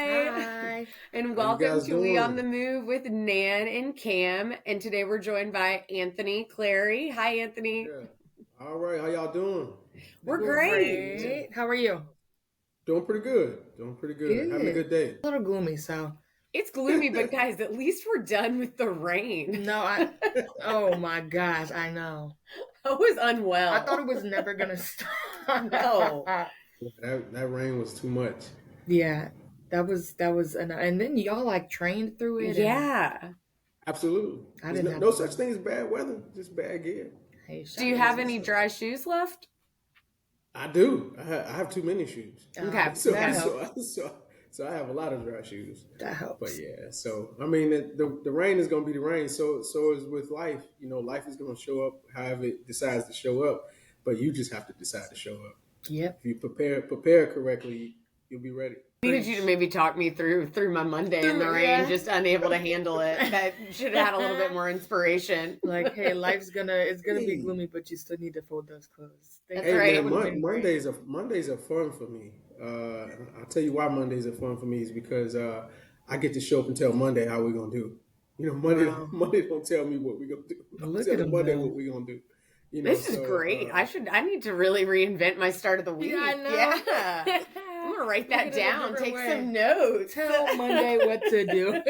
Hi. And How you welcome guys to We on the doing? Move with Nan and Cam. And today we're joined by Anthony Clary. Hi, Anthony. Yeah. All right. How y'all doing? We're We're great. great. How are you? Doing pretty good. Doing pretty good. Having a Good. good day. A little gloomy, so It's gloomy, but guys, at least we're done with the rain. oh my gosh, I know. I was I unwell. thought it was never gonna stop. No. That rain was too much. Yeah, and then y'all like trained through it, and Yeah. Absolutely. I There's didn't no, have no to. such thing as bad weather, just bad gear. Hey, Do shout you out have to any you. dry shoes left? I do. I have too many shoes. Okay. Oh, So, that Okay. helps. so, so I have a lot of dry shoes. That But helps. yeah, so I mean, the rain is going to be the rain. So is with life. You know, life is going to show up however it decides to show up. But you just have to decide to show up. Yep. If you prepare correctly, you'll be ready. Needed you to maybe talk me through my Monday in the rain, Yeah. just unable to handle it. That should have had a little bit more inspiration. Like, hey, it's gonna be Hey. gloomy, but you still need to fold those clothes. That's Hey right. man, Would've been great. Mondays are fun for me. I'll tell you why Mondays are fun for me is because I get to show up and tell Monday how we're gonna do. You know, Wow. Monday don't tell me what we're gonna do. I'm Look at telling him Monday go. what we're gonna do. You know, This is so great. I need to really reinvent my start of the week. Yeah, I know. Yeah. I'm gonna write that Look at it a down. different Take way. some notes. Tell Monday what to do.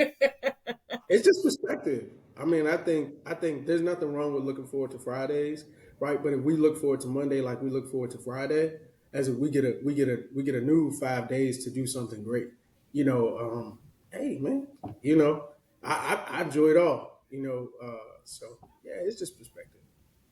it's just perspective. I mean, I think there's nothing wrong with looking forward to Fridays, right? But if we look forward to Monday like we look forward to Friday, as if we get a new 5 days to do something great. You know, hey man, you know, I enjoy it all. You know, so yeah, it's just perspective.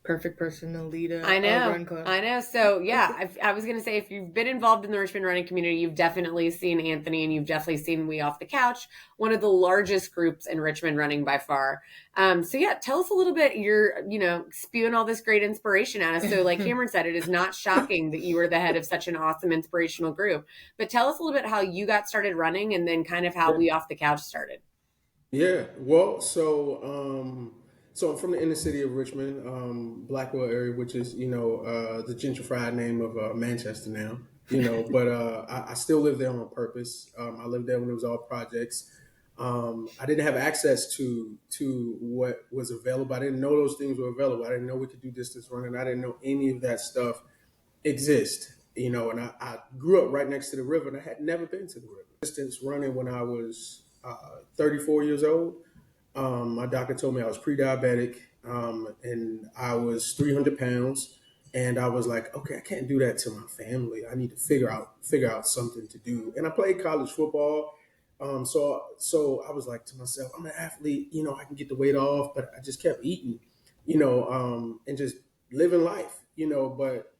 Perfect person to lead a I know. run club. I know. So yeah, I was gonna say if you've been involved in the Richmond running community, you've definitely seen Anthony and you've definitely seen We Off the Couch, one of the largest groups in Richmond running by far. So yeah, tell us a little bit. You're spewing all this great inspiration at us. So like Cameron said, it is not shocking that you were the head of such an awesome inspirational group. But tell us a little bit how you got started running and then kind of how We Off the Couch started. Yeah, well, so I'm from the inner city of Richmond, Blackwell area, which is the gentrified name of Manchester now. But I still live there on purpose. I lived there when it was all projects. I didn't have access to what was available. I didn't know those things were available. I didn't know we could do distance running. I didn't know any of that stuff exist. And I grew up right next to the river, and I had never been to the river. Distance running when I was 34 years old. My doctor told me I was pre-diabetic, and I was 300 pounds. And I was like, okay, I can't do that to my family. I need to figure out something to do. And I played college football. So I was like to myself, I'm an athlete, I can get the weight off, but I just kept eating, and just living life, But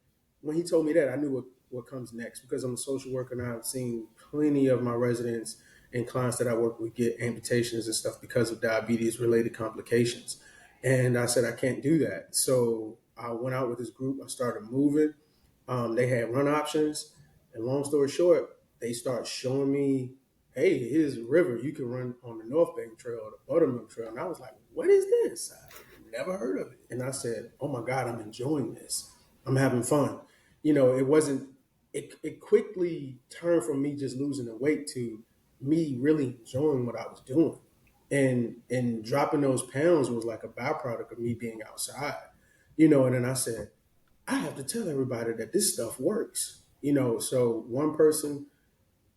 when he told me that, I knew what comes next because I'm a social worker and I've seen plenty of my residents and clients that I work with get amputations and stuff because of diabetes related complications. And I said, I can't do that. So I went out with this group. I started moving. They had run options. And long story short, they start showing me, hey, here's a river. You can run on the North Bank Trail or the Buttermilk Trail. And I was like, what is this? I've never heard of it. And I said, oh my God, I'm enjoying this. I'm having fun. It wasn't, it quickly turned from me just losing the weight to me really enjoying what I was doing. And dropping those pounds was like a byproduct of me being outside, and then I said, I have to tell everybody that this stuff works. So one person,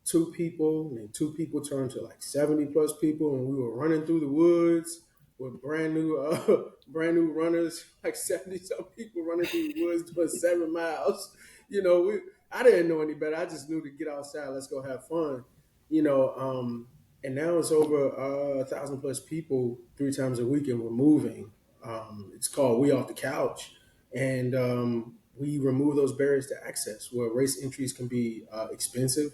two people, and then two people turned to like 70 plus people, and we were running through the woods with brand new runners, like 70 some people running through the woods doing 7 miles. I didn't know any better. I just knew to get outside, let's go have fun. And now it's over 1,000 plus people 3 times a week, and we're moving. It's called We Off the Couch, and we remove those barriers to access where race entries can be expensive.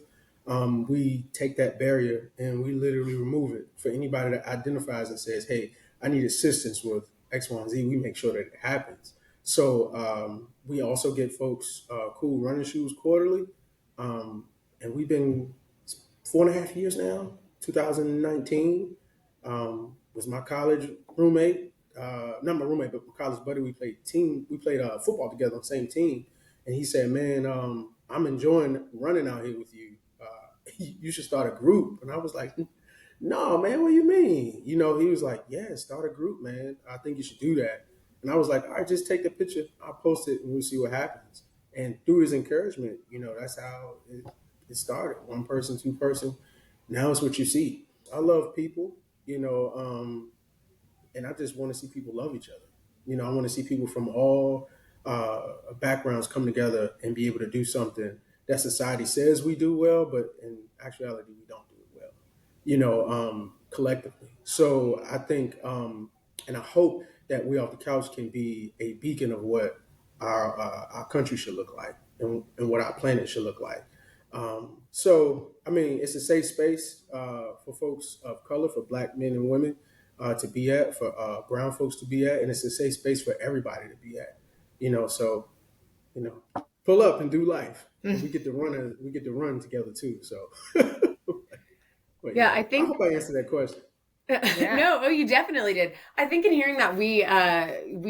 We take that barrier and we literally remove it for anybody that identifies and says, hey, I need assistance with X, Y, and Z. We make sure that it happens. So we also get folks cool running shoes quarterly. And we've been 4.5 years now. 2019 was my college roommate, not my roommate, but my college buddy. We played football together on the same team. And he said, man, I'm enjoying running out here with you. you should start a group. And I was like, no, man, what do you mean? He was like, yeah, start a group, man. I think you should do that. And I was like, all right, just take the picture. I'll post it and we'll see what happens. And through his encouragement, that's how it started. One person, two person. Now it's what you see. I love people, and I just want to see people love each other. I want to see people from all backgrounds come together and be able to do something that society says we do well, but in actuality, we don't do it well, collectively. So I think, and I hope that We Off the Couch can be a beacon of what our country should look like and what our planet should look like. So, I mean, it's a safe space for folks of color, for Black men and women to be at, for brown folks to be at, and it's a safe space for everybody to be at. So pull up and do life. And we get to run together too. So, but, yeah, I think I hope I answered that question. Yeah. No, you definitely did. I think in hearing that we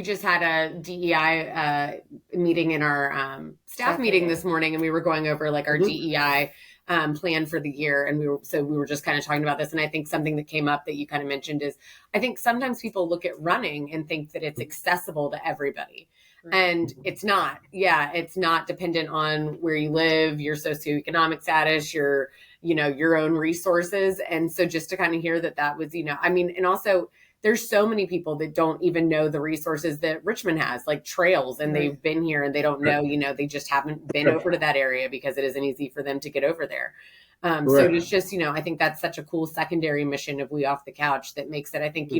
just had a DEI meeting in our staff meeting this morning, and we were going over like our DEI plan for the year, and we were just kind of talking about this. And I think something that came up that you kind of mentioned is I think sometimes people look at running and think that it's accessible to everybody. And it's not. Yeah, it's not dependent on where you live, your socioeconomic status, your own resources. And so just to kind of hear that was, and also there's so many people that don't even know the resources that Richmond has, like trails, and they've been here and they don't know, they just haven't been over to that area because it isn't easy for them to get over there. So it's just, I think that's such a cool secondary mission of We Off the Couch that makes it, I think,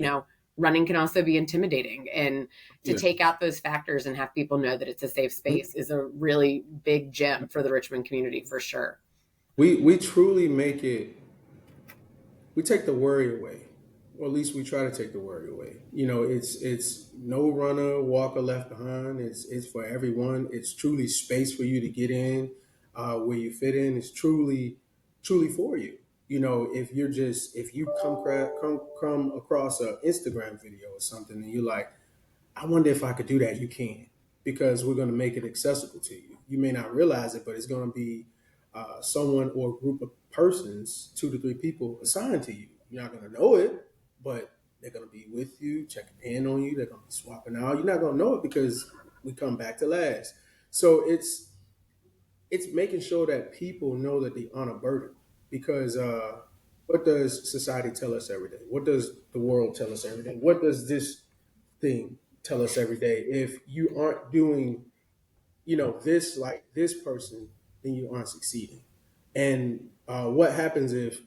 running can also be intimidating, and to take out those factors and have people know that it's a safe space is a really big gem for the Richmond community for sure. We truly we take the worry away, or at least we try to take the worry away. It's no runner, walker left behind. It's for everyone. It's truly space for you to get in where you fit in. It's truly for you. If you come across an Instagram video or something and you're like, I wonder if I could do that, you can, because we're going to make it accessible to you. You may not realize it, but it's going to be someone or a group of persons, 2 to 3 people assigned to you. You're not going to know it, but they're going to be with you, checking in on you. They're going to be swapping out. You're not going to know it because we come back to last. So it's making sure that people know that they aren't a burden. Because what does society tell us every day? What does the world tell us every day? What does this thing tell us every day? If you aren't doing, this like this person, then you aren't succeeding. And what happens if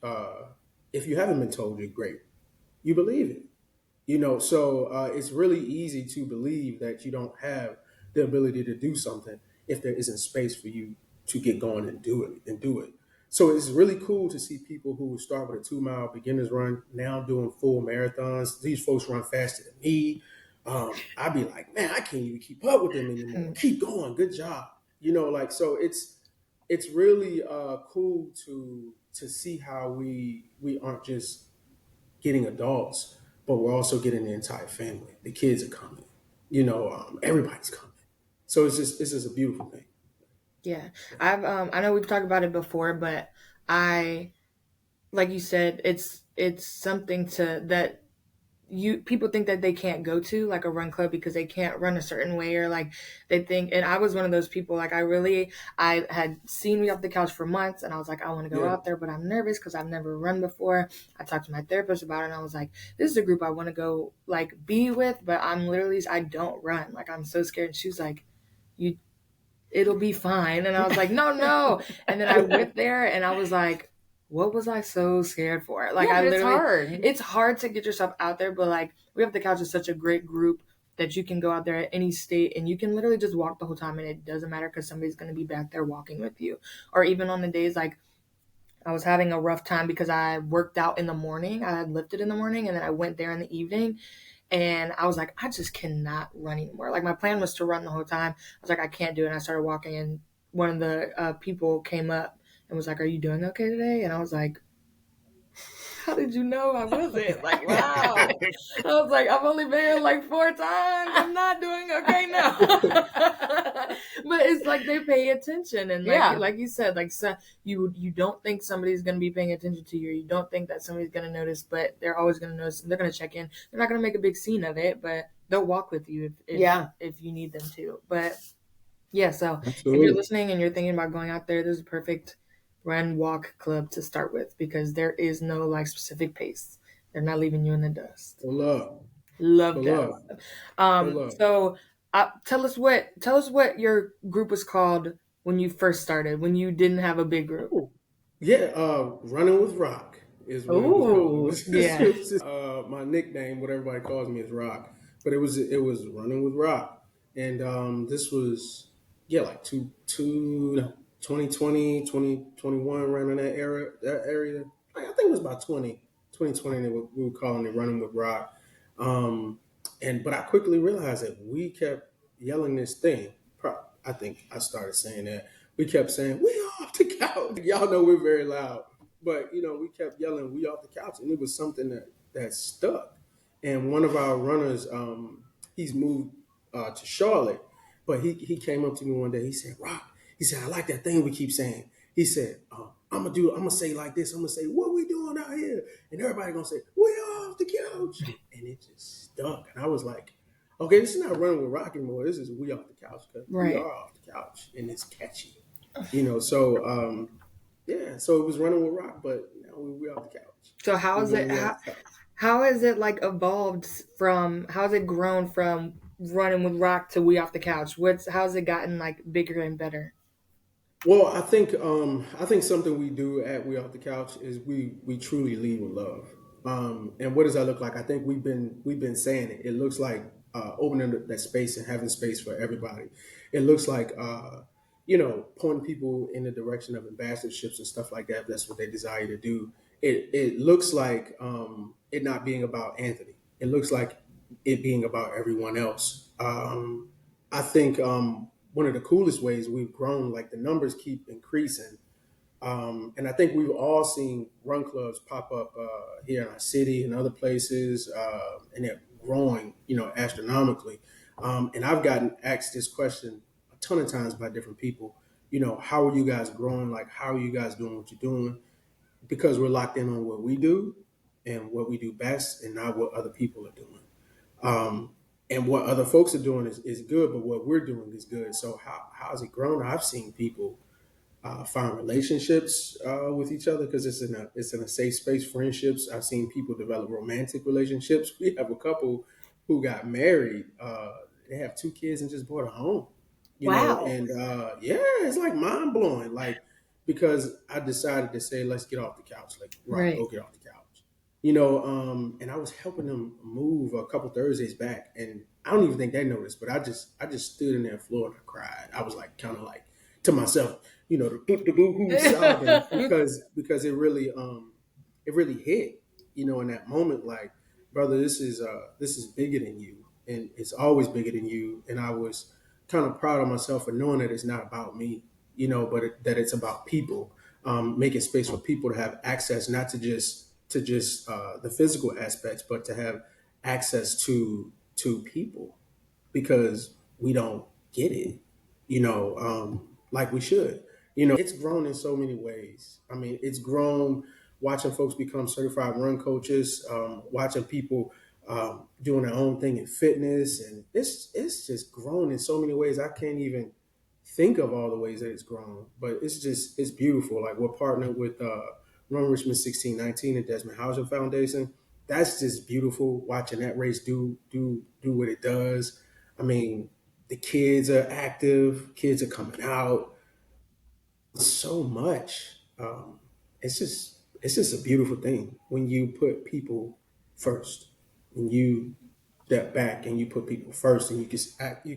you haven't been told you're great? You believe it. So it's really easy to believe that you don't have the ability to do something if there isn't space for you to get going and do it. So it's really cool to see people who start with a 2-mile beginner's run now doing full marathons. These folks run faster than me. I'd be like, man, I can't even keep up with them anymore. Keep going, good job. So it's really cool to see how we aren't just getting adults, but we're also getting the entire family. The kids are coming. Everybody's coming. So it's just a beautiful thing. Yeah, I know we've talked about it before, but like you said, it's something that people think that they can't go to, like a run club, because they can't run a certain way, or like they think. And I was one of those people. Like I had seen Me Off the Couch for months, and I was like, I want to go out there, but I'm nervous because I've never run before. I talked to my therapist about it, and I was like, this is a group I want to go like be with, but I don't run. Like I'm so scared. And she was like, it'll be fine. And I was like, no. And then I went there and I was like, what was I so scared for? Like, it's hard to get yourself out there, but like We Have the Couch is such a great group that you can go out there at any state and you can literally just walk the whole time and it doesn't matter because somebody's going to be back there walking with you. Or even on the days like I was having a rough time because I worked out in the morning. I had lifted in the morning and then I went there in the evening. And I was like, I just cannot run anymore. Like my plan was to run the whole time. I was like, I can't do it. And I started walking and one of the people came up and was like, are you doing okay today? And I was like, how did you know I wasn't? Like, wow. I was like, I've only been here like 4 times. I'm not doing okay now. But it's like they pay attention, and Yeah. like you said, like so you don't think somebody's gonna be paying attention to you. You don't think that somebody's gonna notice, but they're always gonna notice. They're gonna check in. They're not gonna make a big scene of it, but they'll walk with you Yeah. if you need them to. But yeah, so if you're Absolutely. listening and you're thinking about going out there, this is a perfect run walk club to start with because there is no like specific pace. They're not leaving you in the dust. Pull up. Love Pull that. up. Pull up. So tell us what your group was called when you first started, when you didn't have a big group. Ooh. Yeah, Running with Rock is what it was called. Ooh. Yeah. My nickname, what everybody calls me is Rock, but it was Running with Rock, and this was like 2020, 2021, around in that area. Like, I think it was about 2020 we were calling it Running with Rock, but I quickly realized that we kept yelling this thing. I think I started saying that we kept saying, "We off the couch." Y'all know we're very loud, but we kept yelling, "We off the couch," and it was something that stuck. And one of our runners, he's moved to Charlotte, but he came up to me one day. He said, "Rock," he said, "I like that thing we keep saying." He said, I'm gonna say it like this. I'm gonna say, "What we doing out here?" And everybody gonna say, "We off the couch," and it just stuck. And I was like, okay, this is not Running with Rock anymore. This is We Off the Couch, because we Right. are off the couch, and it's catchy. So yeah, so it was Running with Rock, but now we off the couch. So We really we off the couch. how has it like evolved from how has it grown from running with rock to we off the couch? How's it gotten like bigger and better? Well, I think something we do at We Off the Couch is we truly lead with love. And what does that look like? I think we've been saying it. It looks like opening that space and having space for everybody. It looks like pointing people in the direction of ambassadorships and stuff like that. If that's what they desire to do. It looks like it not being about Anthony. It looks like it being about everyone else. I think one of the coolest ways we've grown, like the numbers keep increasing. And I think we've all seen run clubs pop up here in our city and other places, and they're growing, astronomically. And I've gotten asked this question a ton of times by different people. How are you guys growing? Like, how are you guys doing what you're doing? Because we're locked in on what we do and what we do best, and not what other people are doing. Um, and what other folks are doing is good, but what we're doing is good. So how's it grown? I've seen people find relationships with each other because it's in a safe space. Friendships. I've seen people develop romantic relationships. We have a couple who got married. They have 2 kids and just bought a home. Wow. And yeah, it's like mind blowing. Like, because I decided to say, let's get off the couch. Like, Rock, Right. go get off the couch. And I was helping them move a couple Thursdays back, and I don't even think they noticed, but I just stood in their floor and I cried. I was like, kind of like to myself, the boo-hoo sobbing, because it really hit, in that moment, like, brother, this is bigger than you, and it's always bigger than you. And I was kind of proud of myself for knowing that it's not about me, but that it's about people, making space for people to have access, not to just the physical aspects, but to have access to people, because we don't get it, like we should. It's grown in so many ways. I mean, it's grown watching folks become certified run coaches, watching people doing their own thing in fitness, and it's just grown in so many ways. I can't even think of all the ways that it's grown, but it's beautiful. Like, we're partnered with Run Richmond 1619 and Desmond Hauser Foundation. That's just beautiful, watching that race do what it does. I mean, the kids are active, kids are coming out so much. It's just a beautiful thing when you put people first. When you step back and you put people first, and you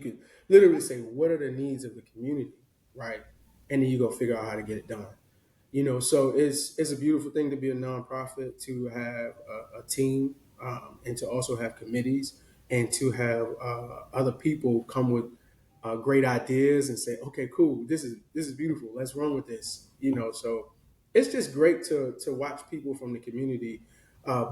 can literally say, what are the needs of the community, right? And then you go figure out how to get it done. So it's a beautiful thing to be a nonprofit, to have a team, and to also have committees, and to have other people come with great ideas and say, okay, cool, this is beautiful, let's run with this. So it's just great to watch people from the community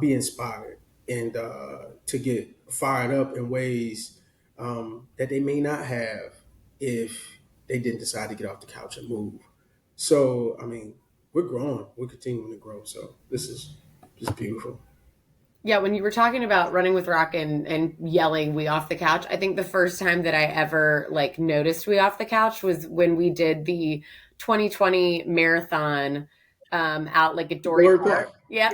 be inspired, and to get fired up in ways that they may not have if they didn't decide to get off the couch and move. So, I mean, we're growing. We're continuing to grow. So this is just beautiful. Yeah, when you were talking about running with Rock and yelling "We off the couch," I think the first time that I ever like noticed "We off the couch" was when we did the 2020 marathon out like at Dory Glory Park. Park. Yeah.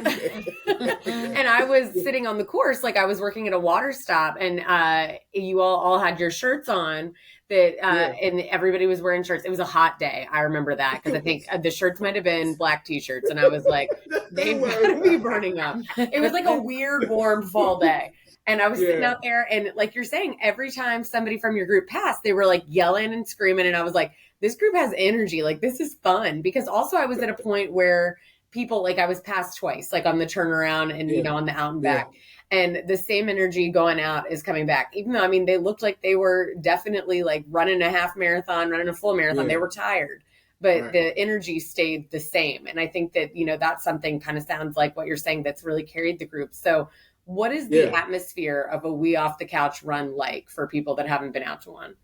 And I was sitting on the course, like I was working at a water stop, and you all had your shirts on that, Yeah. and everybody was wearing shirts. It was a hot day. I remember that because I think the shirts might have been black t-shirts, and I was like, They they've got to were. be burning up. It was like a weird warm fall day. And I was sitting Yeah. out there, and like you're saying, every time somebody from your group passed, they were like yelling and screaming. And I was like, this group has energy. Like, this is fun. Because also, I was at a point where people, like, I was passed twice, like on the turnaround and, Yeah. on the out and Yeah. back. And the same energy going out is coming back. Even though, I mean, they looked like they were definitely like running a half marathon, running a full marathon. Yeah. They were tired, but Right. the energy stayed the same. And I think that, that's something kind of sounds like what you're saying that's really carried the group. So what is the Yeah. atmosphere of a We Off the Couch run like for people that haven't been out to one?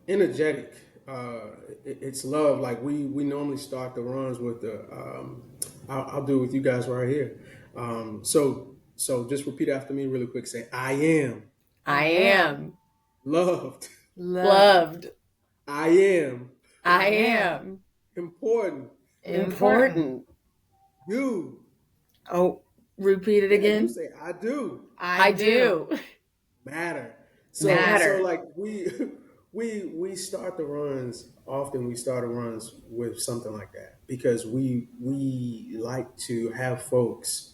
Energetic. It's love. Like we normally start the runs with the. I'll do it with you guys right here. So just repeat after me really quick. Say, I am I am loved. loved. I am I am important. important. You. Oh, repeat it You again. say, I do I do. matter. So Matter. so like we start the runs often. We start the runs with something like that because we like to have folks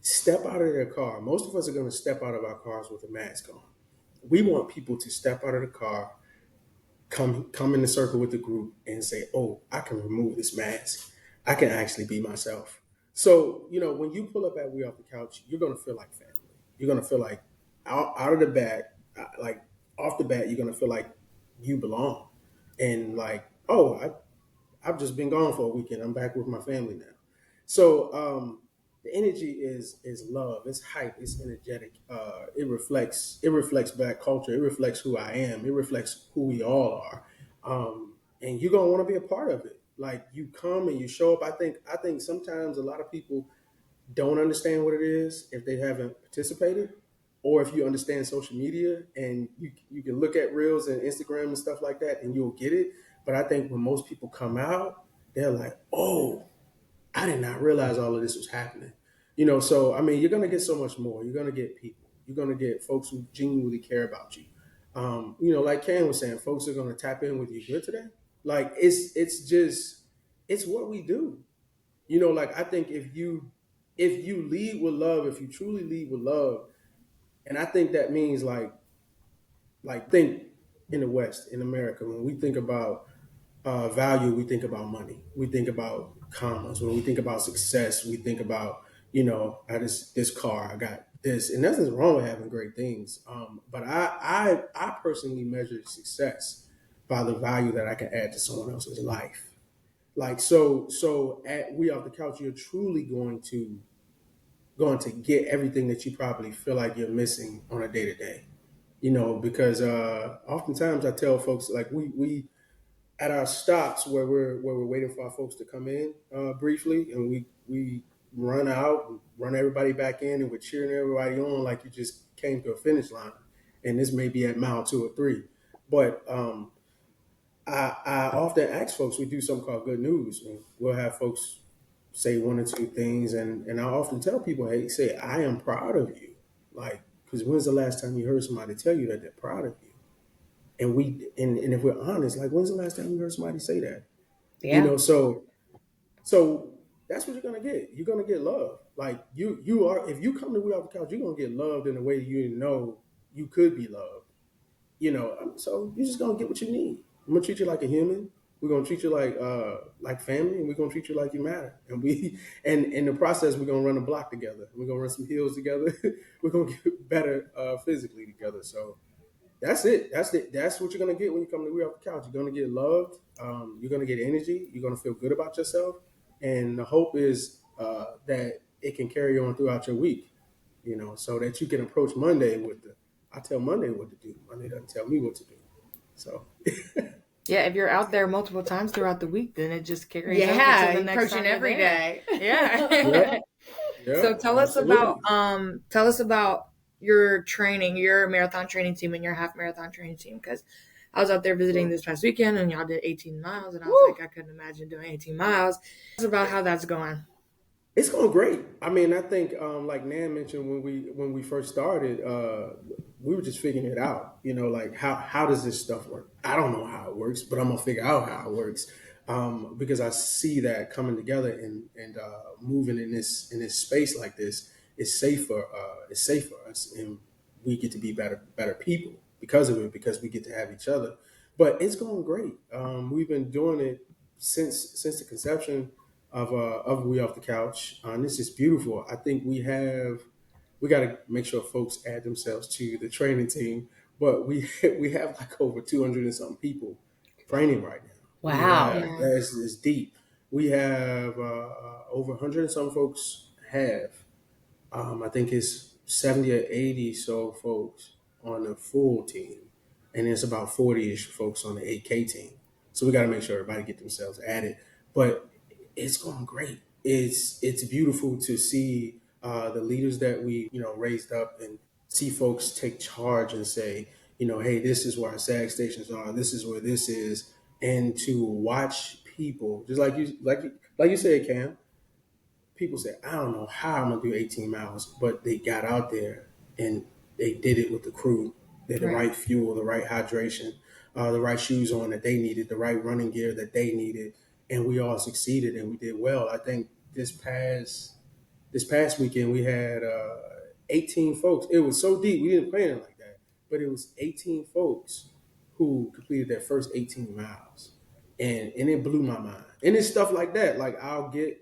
step out of their car. Most of us are going to step out of our cars with a mask on. We want people to step out of the car, come in the circle with the group, and say, "Oh, I can remove this mask. I can actually be myself." So when you pull up at We Off the Couch, you're going to feel like family. You're going to feel like out of the bat, like off the bat, you're going to feel like you belong, and like, oh, I've just been gone for a weekend. I'm back with my family now. So the energy is love. It's hype. It's energetic. It reflects Black culture. It reflects who I am. It reflects who we all are. And you're gonna want to be a part of it. Like you come and you show up. I think sometimes a lot of people don't understand what it is if they haven't participated, or if you understand social media and you can look at reels and Instagram and stuff like that, and you'll get it. But I think when most people come out, they're like, "Oh, I did not realize all of this was happening." So I mean, you're gonna get so much more. You're gonna get people. You're gonna get folks who genuinely care about you. Like Ken was saying, folks are gonna tap in with you. Good today. Like it's what we do. Like I think if you lead with love, if you truly lead with love, and I think that means think in the West, in America, when we think about value, we think about money. We think about commas. When we think about success, we think about, I got this car, I got this, and nothing's wrong with having great things. But I personally measure success by the value that I can add to someone else's life. Like so at We Off the Couch, you're truly going to get everything that you probably feel like you're missing on a day to day. Because oftentimes I tell folks like we at our stops where we're waiting for our folks to come in briefly, and we run out, run everybody back in, and we're cheering everybody on like you just came to a finish line, and this may be at mile 2 or 3, but I often ask folks. We do something called Good News, and we'll have folks say one or two things, and I often tell people, hey, say I am proud of you, like because when's the last time you heard somebody tell you that they're proud of you? And if we're honest, like when's the last time you heard somebody say that? Yeah. So that's what you're gonna get. You're gonna get love. Like you are. If you come to We Off the Couch, you're gonna get loved in a way you didn't know you could be loved. So you're just gonna get what you need. I'm gonna treat you like a human. We're gonna treat you like family, and we're gonna treat you like you matter. And and in the process, we're gonna run a block together. We're gonna run some hills together. We're gonna get better physically together. So that's it. That's what you're gonna get when you come to We Off the Couch. You're gonna get loved. You're gonna get energy. You're gonna feel good about yourself. And the hope is that it can carry on throughout your week. So that you can approach Monday with I tell Monday what to do. Monday doesn't tell me what to do. So Yeah, if you're out there multiple times throughout the week, then it just carries over to the Yeah, next time approaching you're every there. day. yeah, Yeah. yeah, So absolutely. tell us about your training, your marathon training team and your half marathon training team, because I was out there visiting this past weekend and y'all did 18 miles and I was Woo. like, I couldn't imagine doing 18 miles. It's about how that's going. It's going great. I mean, I think like Nan mentioned when we first started, we were just figuring it out. You know, like how does this stuff work? I don't know how it works, but I'm gonna figure out how it works because I see that coming together and moving in this space like this is safer. It's safe for us, and we get to be better people because of it because we get to have each other. But it's going great. We've been doing it since the conception of We Off the Couch. And this is beautiful. I think we got to make sure folks add themselves to the training team. But we we have like over 200 and something people training right now. We Wow. have Yeah. that's is deep. We have over 100 and some folks have. I think it's 70 or 80 so folks on the full team, and it's about 40-ish folks on the 8K team. So we got to make sure everybody get themselves added. But it's going great. It's beautiful to see the leaders that we raised up and see folks take charge and say, hey, this is where our SAG stations are. This is where this is, and to watch people just like you said, Cam, people say, I don't know how I'm gonna do 18 miles, but they got out there and they did it with the crew. They had the Right. right fuel, the right hydration, the right shoes on that they needed, the right running gear that they needed, and we all succeeded and we did well. I think this past weekend we had 18 folks. It was so deep we didn't plan it like that, but it was 18 folks who completed their first 18 miles, and it blew my mind. And it's stuff like that. Like I'll get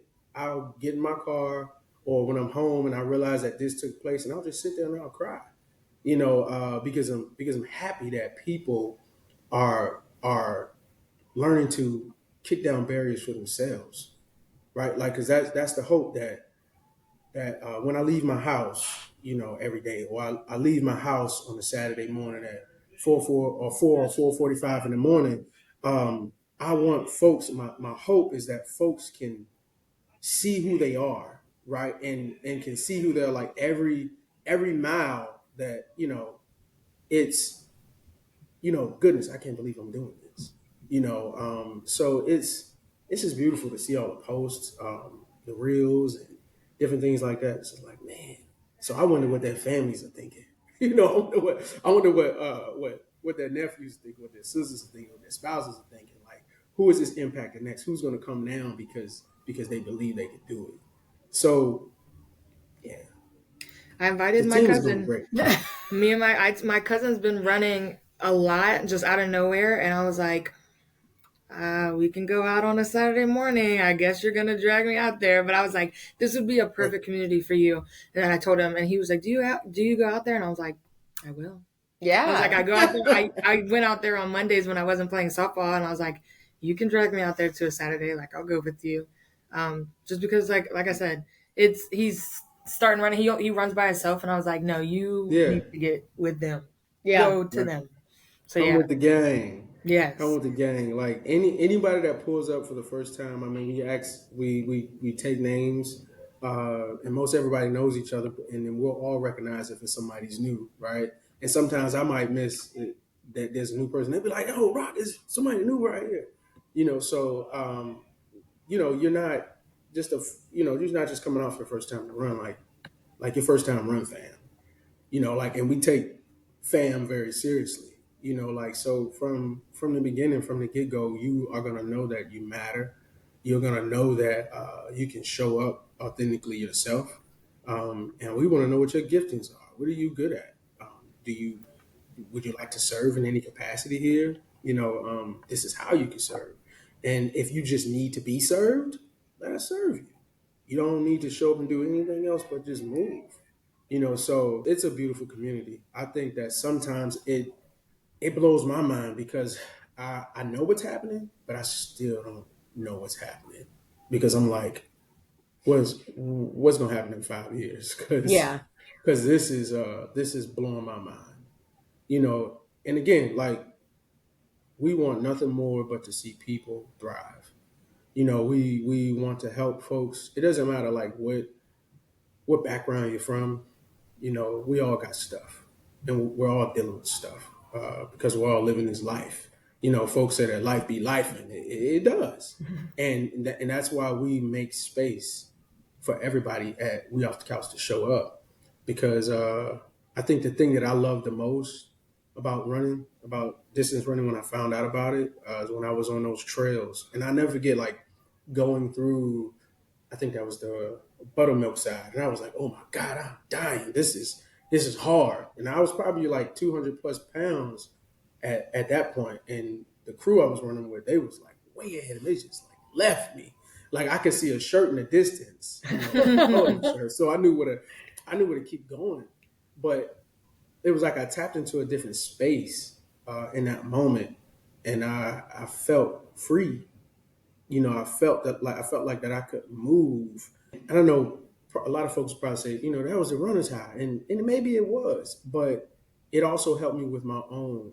in my car or when I'm home and I realize that this took place, and I'll just sit there and I'll cry, because I'm happy that people are learning to kick down barriers for themselves, right? Like, because that's the hope that when I leave my house, every day, or I leave my house on a Saturday morning at 4:45 in the morning, I want folks. My hope is that folks can see who they are, right, and can see who they're like every mile that it's goodness, I can't believe I'm doing this. So it's just beautiful to see all the posts, the reels, and different things like that. It's just like, man. So I wonder what their families are thinking. I wonder what their nephews think, what their sisters are thinking, what their spouses are thinking. Like, who is this impacting next? Who's going to come down because they believe they can do it? So yeah, I the invited my team is going cousin. great. Me and my cousin's been running a lot just out of nowhere, and I was like, we can go out on a Saturday morning. I guess you're gonna drag me out there, but I was like, this would be a perfect community for you. And then I told him, and he was like, do you go out there? And I was like, I will. I was like, I Yeah. go out there. I went out there on Mondays when I wasn't playing softball, and I was like, you can drag me out there to a Saturday. Like, I'll go with you. Just because, like I said, he's starting running. He runs by himself, and I was like, no, you Yeah, need to get with them. Yeah. Go to right. them. So Come yeah, with the gang. Come yes, with the gang. Like anybody that pulls up for the first time. I mean, we take names, and most everybody knows each other, and then we'll all recognize if it's somebody's new, right? And sometimes I might miss it, that there's a new person. They'll be like, "Oh, Rock is somebody new right here," So you're not you're not just coming off your first time to run, like your first time run fan. And we take fam very seriously. Like, so from the beginning, from the get-go, you are going to know that you matter. You're going to know that you can show up authentically yourself. And we want to know what your giftings are. What are you good at? Do you Would you like to serve in any capacity here? This is how you can serve. And if you just need to be served, let us serve you. You don't need to show up and do anything else but just move. So it's a beautiful community. I think that sometimes it blows my mind because I know what's happening, but I still don't know what's happening because I'm like, what's gonna happen in 5 years? Because Yeah. this is blowing my mind. And again, like we want nothing more but to see people thrive. We want to help folks. It doesn't matter like what background you're from. We all got stuff, and we're all dealing with stuff because we're all living this life. Folks say that life be life, and it does, and that's why we make space for everybody at We Off the Couch to show up, because I think the thing that I love the most about running, about distance running, when I found out about it, is when I was on those trails, and I never forget like going through. I think that was the buttermilk side, and I was like, "Oh my God, I'm dying. This is hard." And I was probably like 200 plus pounds at that point, and the crew I was running with, they was like way ahead of me. They just like left me, like I could see a shirt in the distance, polo shirt. So I knew where to keep going, but it was like I tapped into a different space in that moment, and I felt free. I felt like that I could move. I don't know. A lot of folks probably say, that was a runner's high, and maybe it was, but it also helped me with my own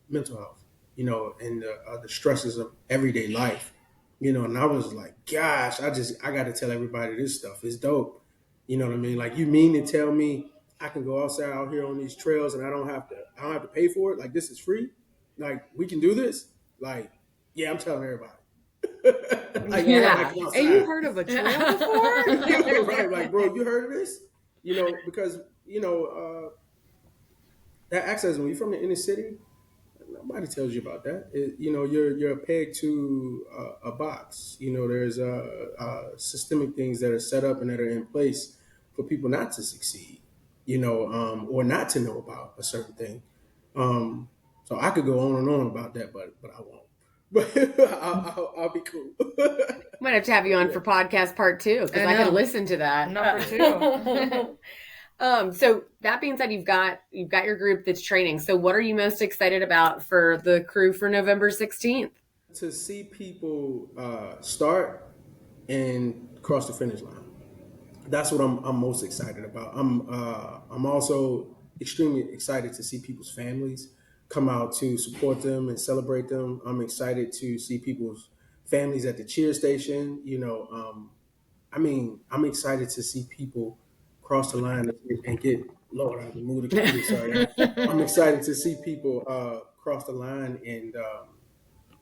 mental health, and the stresses of everyday life, And I was like, gosh, I got to tell everybody this stuff is dope. You know what I mean? Like, you mean to tell me I can go outside out here on these trails and I don't have to pay for it? Like, this is free? Like, we can do this? Like, yeah, I'm telling everybody. Like, I Yeah. come Hey, you outside. heard of a trail before? Right, like, bro, you heard of this? Because that access, when you're from the inner city, nobody tells you about that. You're pegged to a box. There's systemic things that are set up and that are in place for people not to succeed. Or not to know about a certain thing. So I could go on and on about that, but I won't. But I'll be cool. Might have to have you on for podcast part 2 because I could listen to that. Number 2. So that being said, you've got your group that's training. So what are you most excited about for the crew for November 16th? To see people start and cross the finish line. That's what I'm most excited about. I'm also extremely excited to see people's families come out to support them and celebrate them. I'm excited to see people's families at the cheer station. I'm excited to see people cross the line and get. Lord, I moved the computer. Sorry, I'm excited to see people cross the line and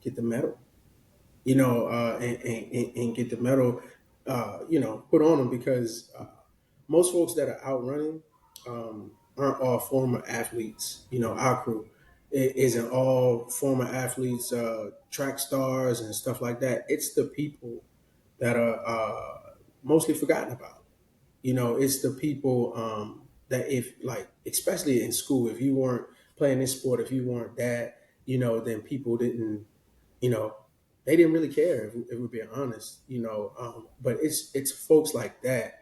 get the medal. And get the medal, put on them, because most folks that are out running aren't all former athletes. Our crew isn't all former athletes, track stars and stuff like that. It's the people that are mostly forgotten about. It's the people that, if like, especially in school, if you weren't playing this sport, if you weren't that, then people didn't, you know, they didn't really care, if we're being honest, but it's folks like that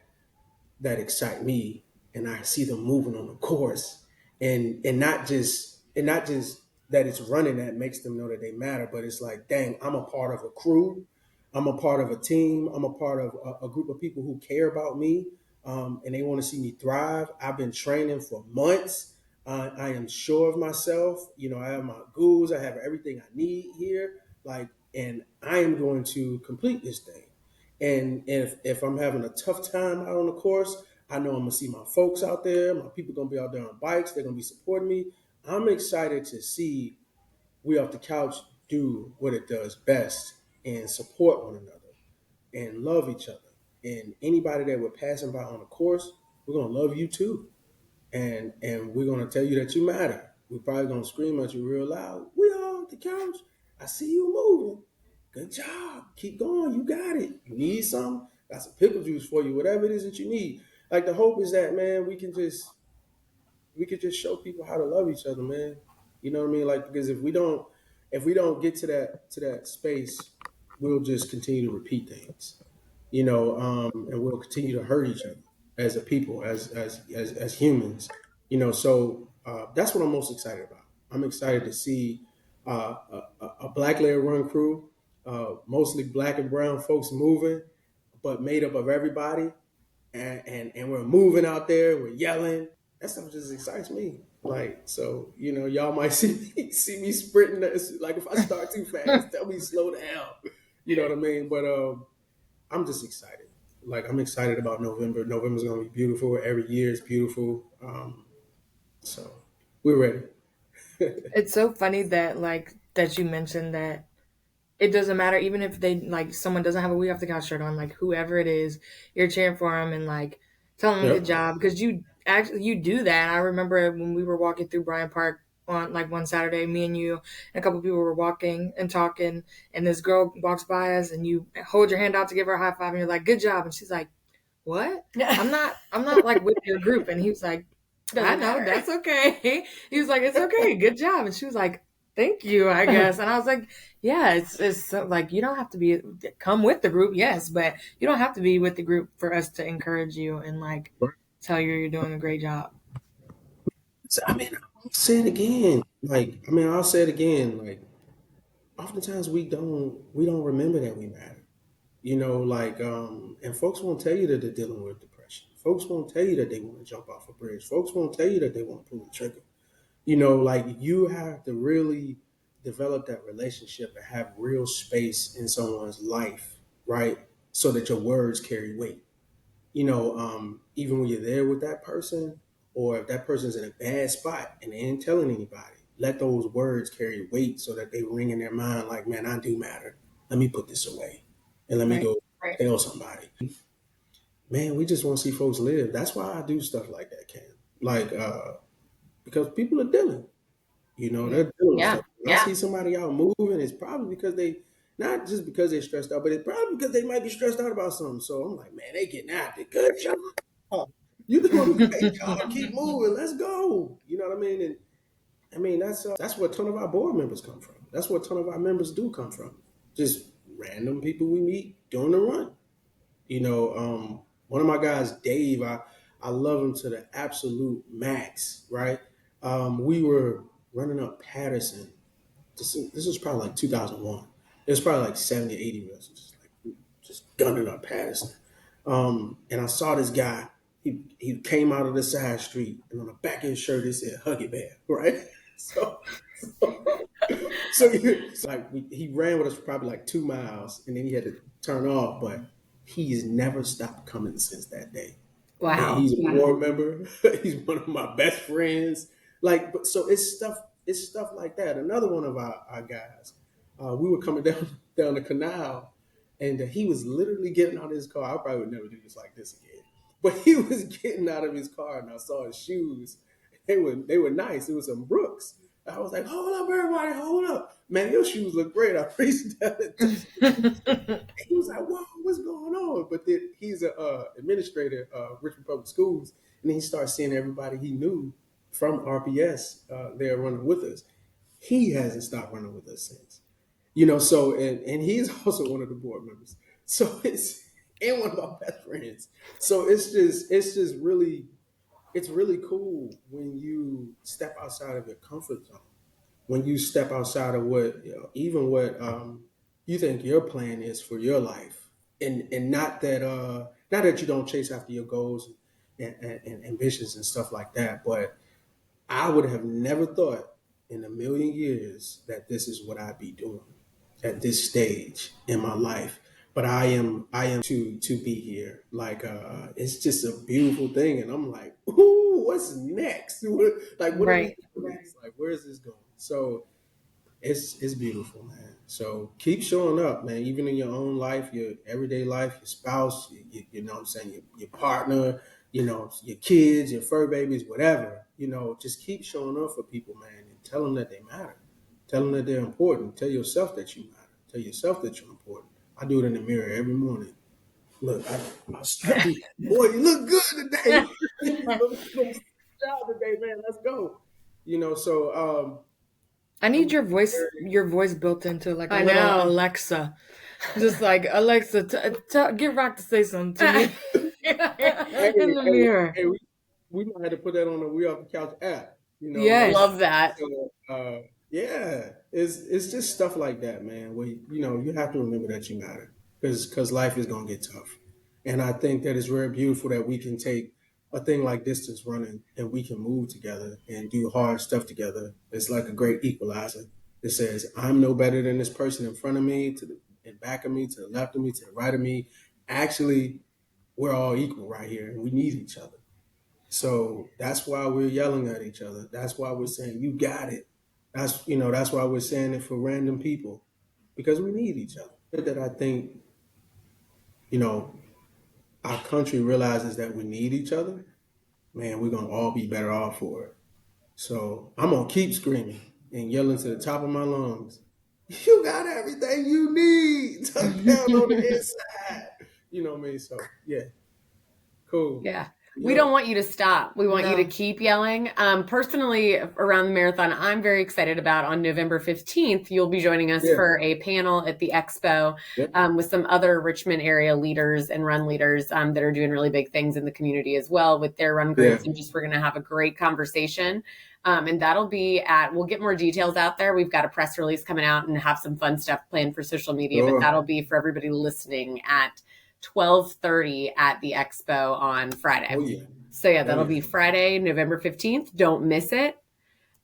excite me, and I see them moving on the course, and not just that it's running that makes them know that they matter, but it's like, dang, I'm a part of a crew, I'm a part of a team, I'm a part of a group of people who care about me, and they want to see me thrive. I've been training for months. I am sure of myself. I have my goals. I have everything I need here. Like, and I am going to complete this thing. And if I'm having a tough time out on the course, I know I'm gonna see my folks out there. My people gonna be out there on bikes. They're gonna be supporting me. I'm excited to see We Off the Couch do what it does best and support one another and love each other. And anybody that we're passing by on the course, we're gonna love you too. And we're gonna tell you that you matter. We're probably gonna scream at you real loud. We all off the couch. I see you moving. Good job. Keep going. You got it. You need something? Got some pickle juice for you. Whatever it is that you need. Like, the hope is that, man, we could just show people how to love each other, man. You know what I mean? Like, because if we don't get to that space, we'll just continue to repeat things, and we'll continue to hurt each other as a people, as humans, So that's what I'm most excited about. I'm excited to see a black led run crew, mostly black and brown folks moving, but made up of everybody, and we're moving out there, we're yelling. That stuff just excites me. Like, so, y'all might see me sprinting. Like, if I start too fast, tell me slow down. You know what I mean? But I'm just excited. Like, I'm excited about November. November's gonna be beautiful. Every year is beautiful. So we're ready. It's so funny that that you mentioned that it doesn't matter even if they like someone doesn't have a we off the couch shirt on, like whoever it is, you're cheering for them and like telling them good Yep. job because you do that. I remember when we were walking through Bryant Park on like one Saturday, me and you and a couple people were walking and talking, and this girl walks by us and you hold your hand out to give her a high five and you're like good job, and she's like, what? I'm not like with your group, and he was like, I Doesn't know, matter. that's okay. He was like, it's okay, good job, and she was like, thank you, I guess. And I was like, yeah, it's so, like you don't have to be come with the group, yes, but you don't have to be with the group for us to encourage you and like tell you you're doing a great job. So, I mean, I'll say it again. Like, I'll say it again. Like, oftentimes we don't remember that we matter. Like, and folks won't tell you that they're dealing with depression. Folks won't tell you that they want to jump off a bridge. Folks won't tell you that they want to pull the trigger. Like, you have to really develop that relationship and have real space in someone's life, right? So that your words carry weight. Even when you're there with that person, or if that person's in a bad spot and they ain't telling anybody, let those words carry weight so that they ring in their mind like, man, I do matter. Let me put this away and let me Right. go tell somebody. Man, we just want to see folks live. That's why I do stuff like that, Cam. Like, because people are dealing. They're dealing with Yeah. stuff. When I see somebody out moving, it's probably because not just because they're stressed out, but it's probably because they might be stressed out about something. So I'm like, man, they getting out there. Good job. You doing a great job. Keep moving. Let's go. You know what I mean? And that's where a ton of our board members come from. That's where a ton of our members do come from. Just random people we meet doing the run. One of my guys, Dave, I love him to the absolute max, right? We were running up Patterson. This was probably like 2001. It was probably like 70, 80 of us, just gunning up Patterson. And I saw this guy. He came out of the side street, and on the back of his shirt it said "Huggy Bear," right? So, he ran with us for probably like 2 miles, and then he had to turn off. But he's never stopped coming since that day. And Wow. he's a board member. He's one of my best friends. Like, but so it's stuff like that. Another one of our guys, we were coming down the canal, and he was literally getting out of his car. I probably would never do this like this again. But he was getting out of his car, and I saw his shoes. They were nice. It was some Brooks. I was like, hold up, everybody, hold up. Man, your shoes look great. I reached down and touched the shoes. He was like, whoa, what's going on? But then he's an administrator of Richmond Public Schools, and then he started seeing everybody he knew from RPS there running with us. He hasn't stopped running with us since. So and he's also one of the board members. So it's and one of our best friends. So it's really cool when you step outside of your comfort zone, when you step outside of even what you think your plan is for your life, and not that you don't chase after your goals and ambitions and stuff like that, but I would have never thought in a million years that this is what I'd be doing at this stage in my life. But I am to be here. Like, it's just a beautiful thing, and I'm like, ooh, what's next? What are we Right. doing next? Like, where is this going? So it's beautiful, man. So keep showing up, man. Even in your own life, your everyday life, your spouse, you know what I'm saying, your partner, your kids, your fur babies, whatever. Just keep showing up for people, man, and tell them that they matter. Tell them that they're important. Tell yourself that you matter. Tell yourself that you're important. I do it in the mirror every morning. Look, I do. Boy, you look good today. You look good job today, man. Let's go. So I I'm need your voice, very built into like a I little know. Alexa, just like Alexa, get Rock to say something to me hey, in the hey, mirror. hey, we might have to put that on the We Off the Couch app. Like, Yes. Love that. so, yeah, it's just stuff like that, man. Where you have to remember that you matter, because life is gonna get tough, and I think that it's very beautiful that we can take a thing like distance running and we can move together and do hard stuff together, it's like a great equalizer. It says, I'm no better than this person in front of me, to the in back of me, to the left of me, to the right of me. Actually, we're all equal right here and we need each other. So that's why we're yelling at each other. That's why we're saying, you got it. That's why we're saying it for random people, because we need each other. That I think, you know, our country realizes that we need each other, man, we're gonna all be better off for it. So I'm gonna keep screaming and yelling to the top of my lungs. You got everything you need. Tuck down on the inside. You know what I mean? So yeah, cool. Yeah. We don't want you to stop. We want you to keep yelling. Personally, around the marathon, I'm very excited about on November 15th, you'll be joining us for a panel at the expo with some other Richmond area leaders and run leaders that are doing really big things in the community as well with their run groups. And we're going to have a great conversation. And that'll be we'll get more details out there. We've got a press release coming out and have some fun stuff planned for social media, but that'll be for everybody listening at 12:30 at the expo on Friday. Oh, yeah. So that'll be Friday, November 15th. Don't miss it.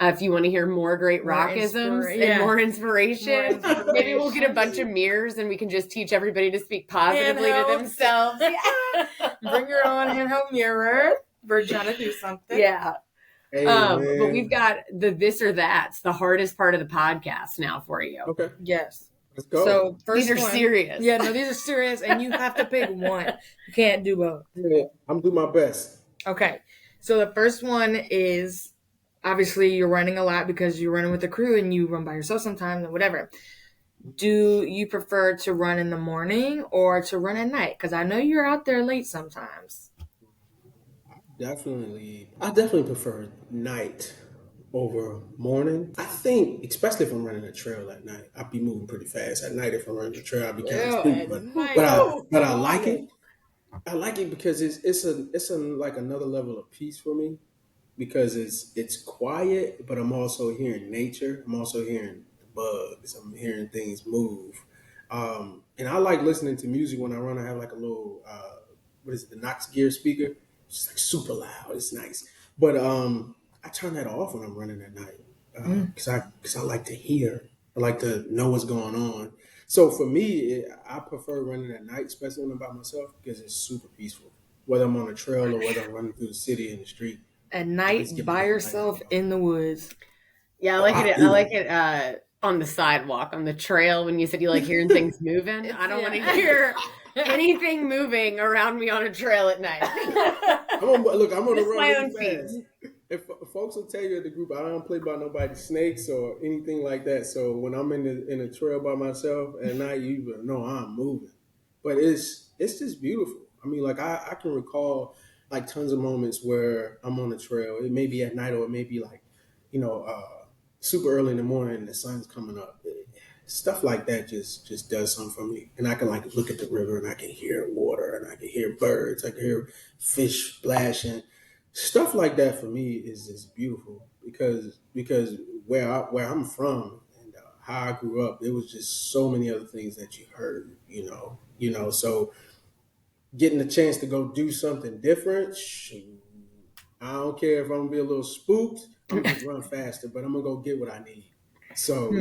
If you want to hear more great rockisms and more inspiration, maybe we'll get a bunch of mirrors and we can just teach everybody to speak positively to themselves. Bring your own handheld mirror. We're trying to do something. Yeah. Hey, but we've got the this or that's the hardest part of the podcast now for you. Okay. Yes. Let's go. So these are serious. Yeah, no, these are serious, and you have to pick one. You can't do both. Yeah, I'm doing my best. Okay. So the first one is, obviously you're running a lot because you're running with a crew and you run by yourself sometimes and whatever. Do you prefer to run in the morning or to run at night? Because I know you're out there late sometimes. I definitely prefer night over morning. I think, especially if I'm running a trail at night, I'd be moving pretty fast. At night, if I'm running a trail, I'd be kind of stupid. But I like it. I like it because it's like another level of peace for me, because it's quiet, but I'm also hearing nature. I'm also hearing the bugs. I'm hearing things move. And I like listening to music when I run. I have like a little the Knox Gear speaker. It's like super loud. It's nice. But I turn that off when I'm running at night because I like to hear. I like to know what's going on. So for me, I prefer running at night, especially when I'm by myself, because it's super peaceful. Whether I'm on a trail or whether I'm running through the city in the street. At night, by yourself in the woods. Yeah, I like it on the sidewalk, on the trail. When you said you like hearing things moving, I don't want to hear anything moving around me on a trail at night. I'm on the run my own fast. If folks will tell you at the group, I don't play by nobody's snakes or anything like that. So when I'm in a trail by myself at night, you know I'm moving. But it's just beautiful. I mean, like I can recall like tons of moments where I'm on a trail. It may be at night or it may be like, super early in the morning and the sun's coming up. Stuff like that just does something for me. And I can like look at the river and I can hear water and I can hear birds. I can hear fish splashing. Stuff like that for me is just beautiful because where I'm from and how I grew up, there was just so many other things that you heard, so getting the chance to go do something different, I don't care if I'm gonna be a little spooked, I'm gonna run faster, but I'm gonna go get what I need. So,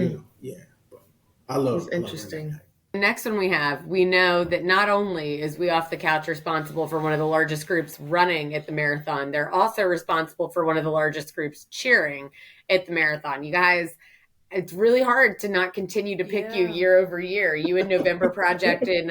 but I love it. Interesting. The next one we know that not only is We Off the Couch responsible for one of the largest groups running at the marathon, they're also responsible for one of the largest groups cheering at the marathon. You guys, it's really hard to not continue to pick you year over year. You and November Project in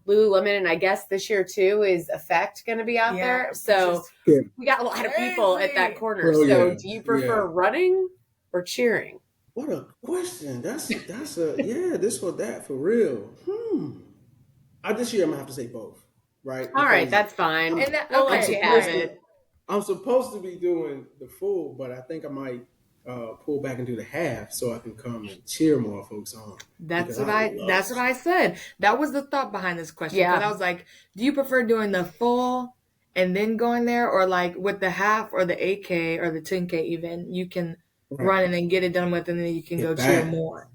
Lululemon, and I guess this year too is Effect going to be out there. So we got a lot of people at that corner. Do you prefer running or cheering? What a question. That's this or that for real. This year I'm gonna have to say both, right? All right, that's fine. We'll let you have it. I'm supposed to be doing the full, but I think I might pull back and do the half so I can come and cheer more folks on. That's what I said. That was the thought behind this question. Yeah. I was like, do you prefer doing the full and then going there, or like with the half or the 8K or the 10K even, you can run and then get it done with, and then you can go cheer more.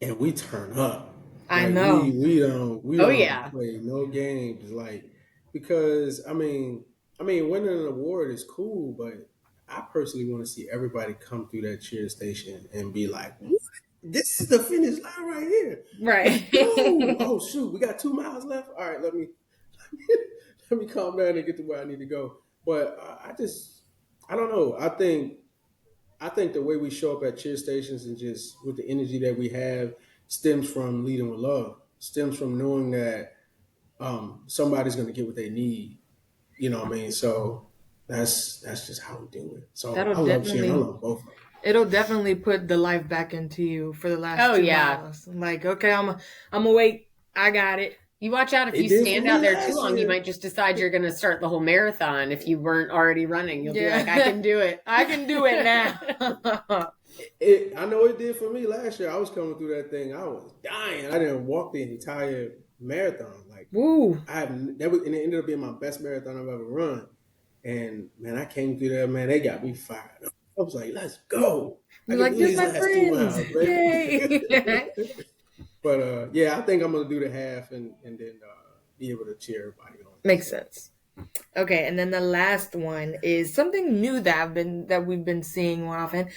And we turn up. I know. We don't play no games, like, because I mean I mean, winning an award is cool, but I personally want to see everybody come through that cheer station and be like, "What? This is the finish line right here. Let's Right. go. Oh shoot, we got 2 miles left. All right, let me calm down and get to where I need to go." But I don't know. I think the way we show up at cheer stations and just with the energy that we have stems from leading with love. Stems from knowing that somebody's going to get what they need. You know what I mean? So that's just how we do it. So That'll I love cheering. I definitely love both of them. it'll definitely put the life back into you for the last Oh, 2 miles. I'm like, okay, I'm gonna wait. I got it. You watch out if It you did for stand me out there too last long, you year. might just decide you're going to start the whole marathon if you weren't already running. You'll be Yeah. like, I can do it. I can do it now. I know it did for me last year. I was coming through that thing. I was dying. I didn't walk the entire marathon. Like Woo. and it ended up being my best marathon I've ever run. And man, I came through there. Man, they got me fired up. I was like, "Let's go!" I You're can like, do this these my last 2 friends. miles, man. Yay. But yeah, I think I'm gonna do the half and then be able to cheer everybody on. Makes sense. Okay, and then the last one is something new that we've been seeing more often.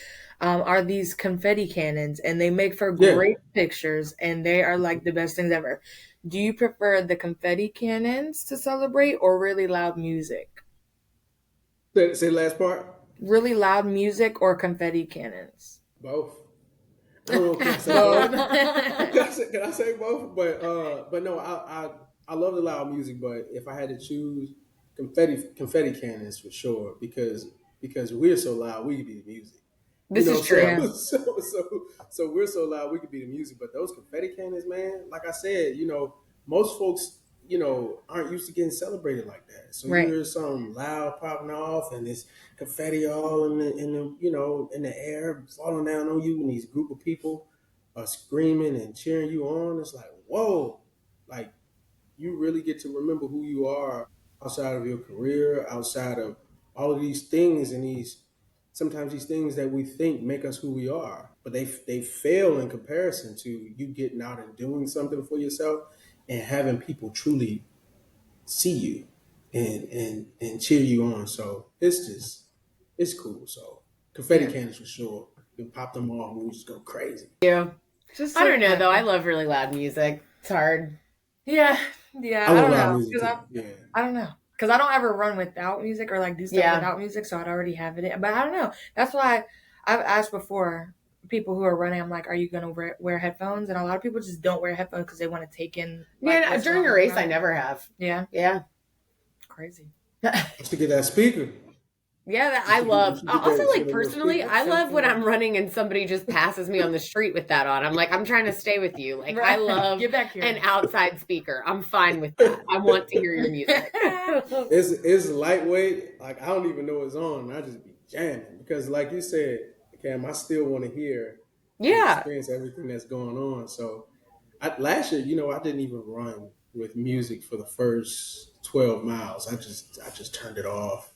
Are these confetti cannons, and they make for Yeah. great pictures, and they are like the best things ever. Do you prefer the confetti cannons to celebrate or really loud music? Say the last part. Really loud music or confetti cannons? Both. I don't know. Can I say Both. both? Can I say both? But no, I love the loud music. But if I had to choose, confetti cannons for sure because we're so loud, we could be the music. This is true. Yeah. So we're so loud, we could be the music. But those confetti cannons, man, like I said, most folks, aren't used to getting celebrated like that. So Right. you hear something loud popping off, and it's confetti all in the air falling down on you, and these group of people are screaming and cheering you on. It's like, whoa, like you really get to remember who you are outside of your career, outside of all of these things and sometimes these things that we think make us who we are, but they fail in comparison to you getting out and doing something for yourself and having people truly see you and cheer you on. So it's cool. So confetti Yeah. cannons for sure. You pop them off and we just go crazy. Yeah. Just I don't know, like- though. I love really loud music. It's hard. Yeah. I I love don't loud know. music 'Cause too. Yeah. I don't know. Because I don't ever run without music or like do stuff Yeah. without music, so I'd already have it in. But I don't know. That's why I've asked before people who are running, I'm like, are you going to wear headphones? And a lot of people just don't wear headphones because they want to take in. Like, Man, what's during going a race, on. I never have. Yeah. Yeah. Crazy. Just to get that speaker. Yeah, that I love. You should Also, get like that personally, speaker. I So love when cool. I'm running and somebody just passes me on the street with that on. I'm like, I'm trying to stay with you. Like, I love Get back here. an outside speaker. I'm fine with that. I want to hear your music. It's lightweight. Like I don't even know it's on. I just be jamming because, like you said, Cam, I still want to hear, and Yeah. experience everything that's going on. So last year, I didn't even run with music for the first 12 miles. I just turned it off.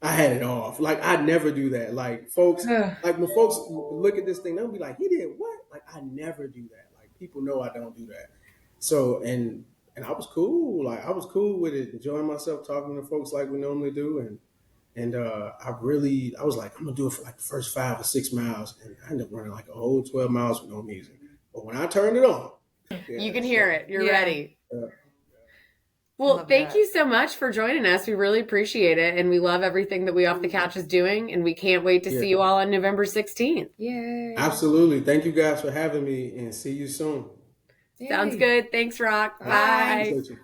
I had it off. Like I never do that. Like folks, like when folks look at this thing, they'll be like, "He did what?" Like I never do that. Like people know I don't do that. So and I was cool. Like I was cool with it, enjoying myself, talking to folks like we normally do, and I was like, I'm gonna do it for like the first 5 or 6 miles, and I ended up running like a whole 12 miles with no music. But when I turned it on, You can hear it. You're Yeah. ready. Yeah. Well, Love thank that. you so much for joining us. We really appreciate it. And we love everything that We Off the Couch is doing. And we can't wait to Yeah. see you all on November 16th. Yay. Absolutely. Thank you guys for having me, and see you soon. Sounds Yay. good. Thanks, Rock. Bye. Bye. Appreciate you.